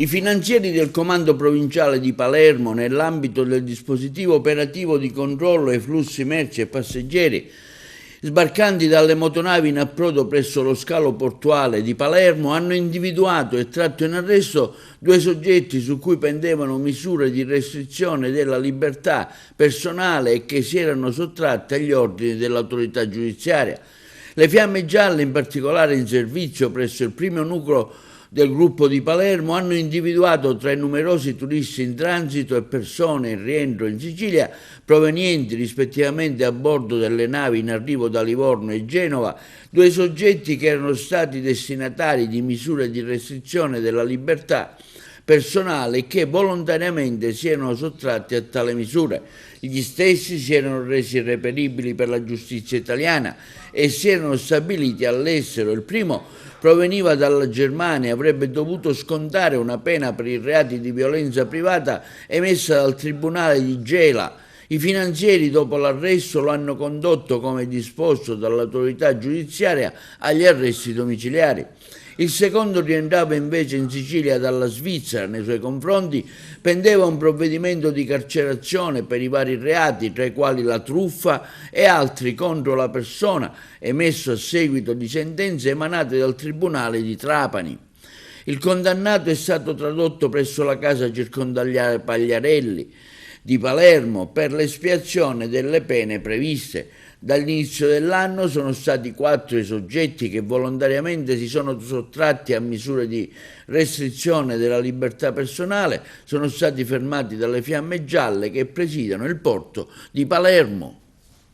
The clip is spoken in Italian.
I finanzieri del Comando Provinciale di Palermo, nell'ambito del dispositivo operativo di controllo ai flussi merci e passeggeri, sbarcanti dalle motonavi in approdo presso lo scalo portuale di Palermo, hanno individuato e tratto in arresto due soggetti su cui pendevano misure di restrizione della libertà personale e che si erano sottratti agli ordini dell'autorità giudiziaria. Le Fiamme Gialle, in particolare in servizio presso il primo nucleo del gruppo di Palermo, hanno individuato tra i numerosi turisti in transito e persone in rientro in Sicilia, provenienti rispettivamente a bordo delle navi in arrivo da Livorno e Genova, due soggetti che erano stati destinatari di misure di restrizione della libertà personale e che volontariamente si erano sottratti a tale misure. Gli stessi si erano resi irreperibili per la giustizia italiana e si erano stabiliti all'estero. Il primo proveniva dalla Germania e avrebbe dovuto scontare una pena per i reati di violenza privata emessa dal Tribunale di Gela. I finanzieri, dopo l'arresto, lo hanno condotto, come disposto dall'autorità giudiziaria, agli arresti domiciliari. Il secondo rientrava invece in Sicilia dalla Svizzera. Nei suoi confronti pendeva un provvedimento di carcerazione per i vari reati, tra i quali la truffa e altri contro la persona, emesso a seguito di sentenze emanate dal Tribunale di Trapani. Il condannato è stato tradotto presso la casa circondariale Pagliarelli di Palermo per l'espiazione delle pene previste. Dall'inizio dell'anno sono stati 4 i soggetti che volontariamente si sono sottratti a misure di restrizione della libertà personale, sono stati fermati dalle Fiamme Gialle che presidiano il porto di Palermo.